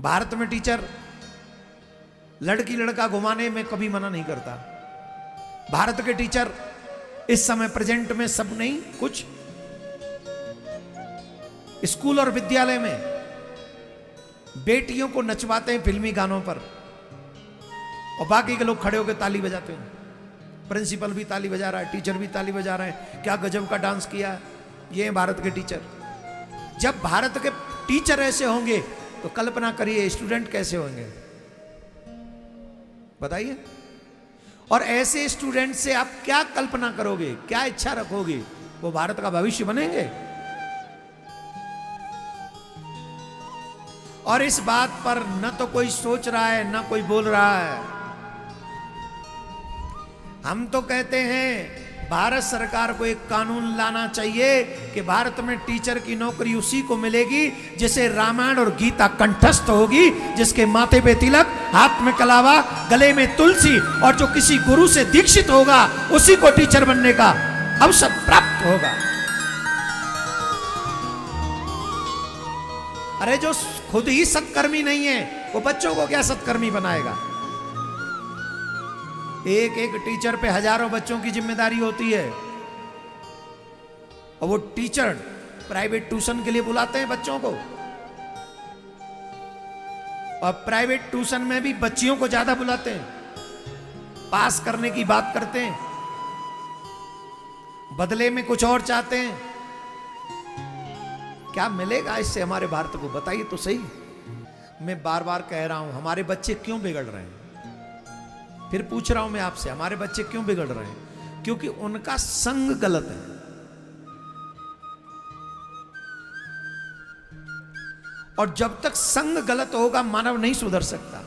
भारत में टीचर लड़की लड़का घुमाने में कभी मना नहीं करता। भारत के टीचर इस समय प्रेजेंट में सब नहीं, कुछ स्कूल और विद्यालय में बेटियों को नचवाते हैं फिल्मी गानों पर और बाकी के लोग खड़े होकर ताली बजाते हैं। प्रिंसिपल भी ताली बजा रहा है, टीचर भी ताली बजा रहे हैं, क्या गजब का डांस किया। ये हैं भारत के टीचर। जब भारत के टीचर ऐसे होंगे तो कल्पना करिए स्टूडेंट कैसे होंगे, बताइए। और ऐसे स्टूडेंट से आप क्या कल्पना करोगे, क्या इच्छा रखोगे, वो भारत का भविष्य बनेंगे। और इस बात पर न तो कोई सोच रहा है न कोई बोल रहा है। हम तो कहते हैं भारत सरकार को एक कानून लाना चाहिए कि भारत में टीचर की नौकरी उसी को मिलेगी जिसे रामायण और गीता कंठस्थ होगी, जिसके माथे पे तिलक, हाथ में कलावा, गले में तुलसी, और जो किसी गुरु से दीक्षित होगा उसी को टीचर बनने का अवसर प्राप्त होगा। अरे जो खुद ही सत्कर्मी नहीं है वो बच्चों को क्या सत्कर्मी बनाएगा। एक एक टीचर पे हजारों बच्चों की जिम्मेदारी होती है और वो टीचर प्राइवेट ट्यूशन के लिए बुलाते हैं बच्चों को, और प्राइवेट ट्यूशन में भी बच्चियों को ज्यादा बुलाते हैं, पास करने की बात करते हैं, बदले में कुछ और चाहते हैं। क्या मिलेगा इससे हमारे भारत को, बताइए तो सही। मैं बार बार कह रहा हूं हमारे बच्चे क्यों बिगड़ रहे हैं, फिर पूछ रहा हूं मैं आपसे, हमारे बच्चे क्यों बिगड़ रहे हैं? क्योंकि उनका संग गलत है। और जब तक संग गलत होगा मानव नहीं सुधर सकता।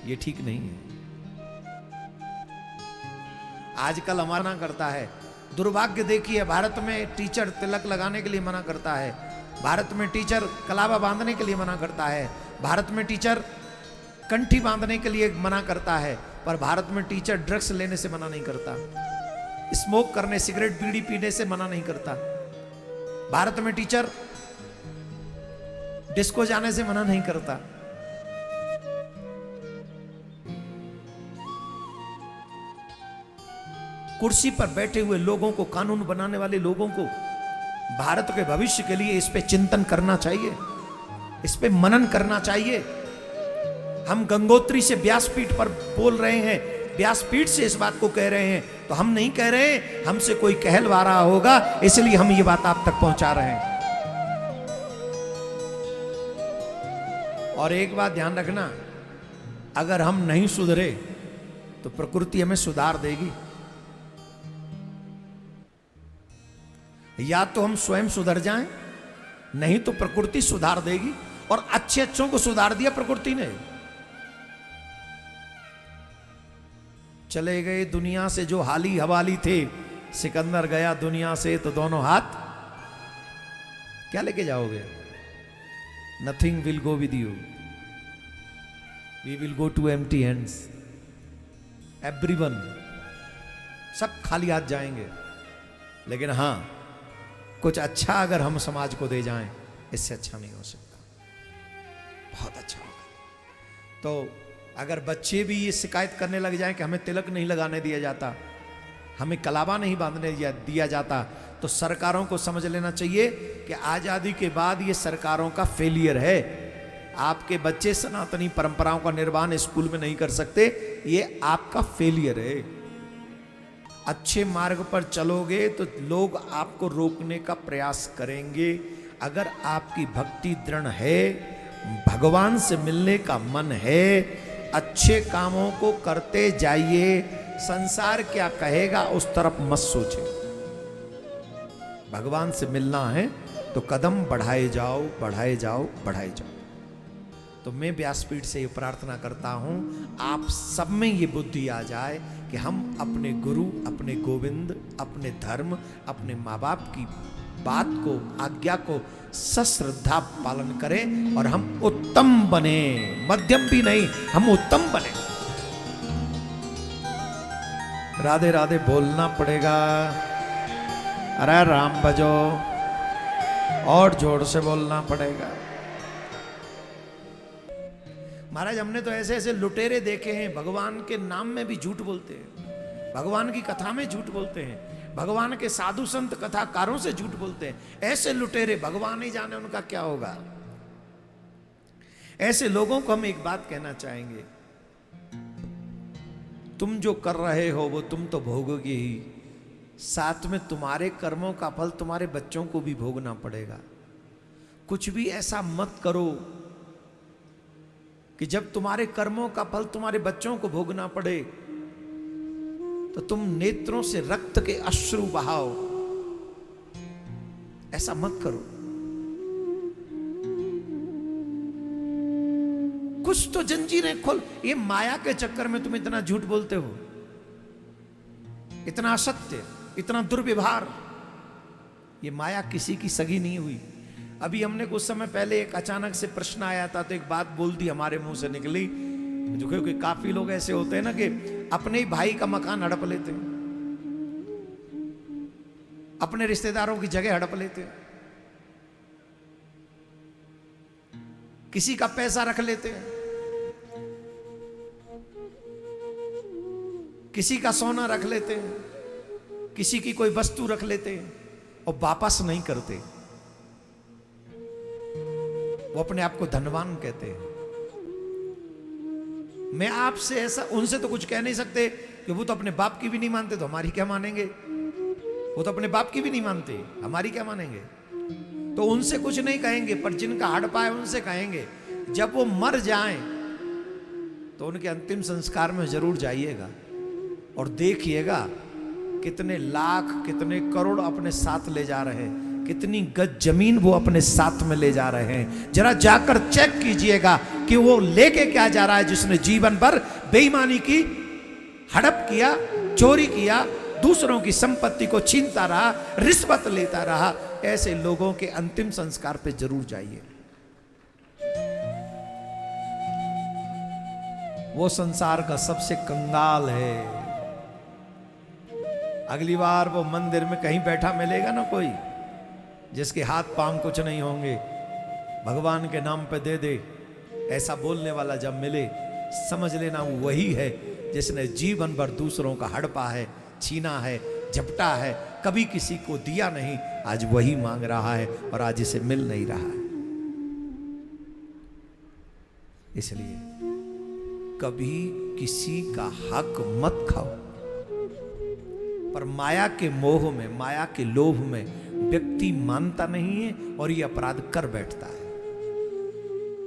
ये ठीक नहीं है। आजकल हमारा मना करता है, दुर्भाग्य देखिए, भारत में टीचर तिलक लगाने के लिए मना करता है, भारत में टीचर कलावा बांधने के लिए मना करता है, भारत में टीचर कंठी बांधने के लिए मना करता है, पर भारत में टीचर ड्रग्स लेने से मना नहीं करता, स्मोक करने, सिगरेट बीड़ी पीने से मना नहीं करता, भारत में टीचर डिस्को जाने से मना नहीं करता। कुर्सी पर बैठे हुए लोगों को, कानून बनाने वाले लोगों को भारत के भविष्य के लिए इस पे चिंतन करना चाहिए, इस पे मनन करना चाहिए। हम गंगोत्री से व्यासपीठ पर बोल रहे हैं, व्यासपीठ से इस बात को कह रहे हैं, तो हम नहीं कह रहे हैं, हमसे कोई कहलवा रहा होगा, इसलिए हम ये बात आप तक पहुंचा रहे हैं। और एक बात ध्यान रखना, अगर हम नहीं सुधरे तो प्रकृति हमें सुधार देगी। या तो हम स्वयं सुधर जाएं, नहीं तो प्रकृति सुधार देगी। और अच्छे अच्छों को सुधार दिया प्रकृति ने। चले गए दुनिया से जो हाली हवाली थे, सिकंदर गया दुनिया से तो दोनों हाथ क्या लेके जाओगे? Nothing will go with you, we will go to empty hands. Everyone, सब खाली हाथ जाएंगे। लेकिन हां, कुछ अच्छा अगर हम समाज को दे जाएं, इससे अच्छा नहीं हो सकता, बहुत अच्छा होगा। तो अगर बच्चे भी ये शिकायत करने लग जाएं कि हमें तिलक नहीं लगाने दिया जाता, हमें कलावा नहीं बांधने दिया जाता, तो सरकारों को समझ लेना चाहिए कि आजादी के बाद ये सरकारों का फेलियर है। आपके बच्चे सनातनी परंपराओं का निर्वहन स्कूल में नहीं कर सकते, ये आपका फेलियर है। अच्छे मार्ग पर चलोगे तो लोग आपको रोकने का प्रयास करेंगे। अगर आपकी भक्ति दृढ़ है, भगवान से मिलने का मन है, अच्छे कामों को करते जाइए। संसार क्या कहेगा उस तरफ मत सोचे। भगवान से मिलना है तो कदम बढ़ाए जाओ, बढ़ाए जाओ, बढ़ाए जाओ। तो मैं व्यासपीठ से ये प्रार्थना करता हूं, आप सब में ये बुद्धि आ जाए कि हम अपने गुरु, अपने गोविंद, अपने धर्म, अपने माँ बाप की बात को, आज्ञा को सश्रद्धा पालन करें और हम उत्तम बने, मध्यम भी नहीं, हम उत्तम बने। राधे राधे बोलना पड़ेगा। अरे राम भजो, और जोर से बोलना पड़ेगा। महाराज हमने तो ऐसे ऐसे लुटेरे देखे हैं, भगवान के नाम में भी झूठ बोलते हैं, भगवान की कथा में झूठ बोलते हैं, भगवान के साधु संत कथाकारों से झूठ बोलते हैं। ऐसे लुटेरे भगवान ही जाने उनका क्या होगा। ऐसे लोगों को हम एक बात कहना चाहेंगे, तुम जो कर रहे हो वो तुम तो भोगोगे ही, साथ में तुम्हारे कर्मों का फल तुम्हारे बच्चों को भी भोगना पड़ेगा। कुछ भी ऐसा मत करो कि जब तुम्हारे कर्मों का फल तुम्हारे बच्चों को भोगना पड़े तो तुम नेत्रों से रक्त के अश्रु बहाओ। ऐसा मत करो। कुछ तो जंजीरें खोल। ये माया के चक्कर में तुम इतना झूठ बोलते हो, इतना असत्य, इतना दुर्व्यवहार। ये माया किसी की सगी नहीं हुई। अभी हमने कुछ समय पहले एक अचानक से प्रश्न आया था तो एक बात बोल दी, हमारे मुंह से निकली, जो कि काफी लोग ऐसे होते हैं ना कि अपने ही भाई का मकान हड़प लेते हैं, अपने रिश्तेदारों की जगह हड़प लेते हैं, किसी का पैसा रख लेते हैं, किसी का सोना रख लेते हैं, किसी की कोई वस्तु रख लेते हैं और वापस नहीं करते। वो अपने आप को धनवान कहते हैं। मैं आपसे ऐसा, उनसे तो कुछ कह नहीं सकते कि वो तो अपने बाप की भी नहीं मानते, तो हमारी क्या मानेंगे। वो तो अपने बाप की भी नहीं मानते, हमारी क्या मानेंगे। तो उनसे कुछ नहीं कहेंगे, पर जिनका हड़पा है उनसे कहेंगे। जब वो मर जाएं तो उनके अंतिम संस्कार में जरूर जाइएगा और देखिएगा कितने लाख, कितने करोड़ अपने साथ ले जा रहे हैं, कितनी गज जमीन वो अपने साथ में ले जा रहे हैं। जरा जाकर चेक कीजिएगा कि वो लेके क्या जा रहा है, जिसने जीवन भर बेईमानी की, हड़प किया, चोरी किया, दूसरों की संपत्ति को छीनता रहा, रिश्वत लेता रहा। ऐसे लोगों के अंतिम संस्कार पे जरूर जाइए। वो संसार का सबसे कंगाल है। अगली बार वो मंदिर में कहीं बैठा मिलेगा ना कोई, जिसके हाथ पांव कुछ नहीं होंगे, भगवान के नाम पे दे दे, ऐसा बोलने वाला जब मिले, समझ लेना वो वही है जिसने जीवन भर दूसरों का हड़पा है, छीना है, झपटा है, कभी किसी को दिया नहीं। आज वही मांग रहा है और आज इसे मिल नहीं रहा है। इसलिए कभी किसी का हक मत खाओ। पर माया के मोह में, माया के लोभ में व्यक्ति मानता नहीं है और ये अपराध कर बैठता है।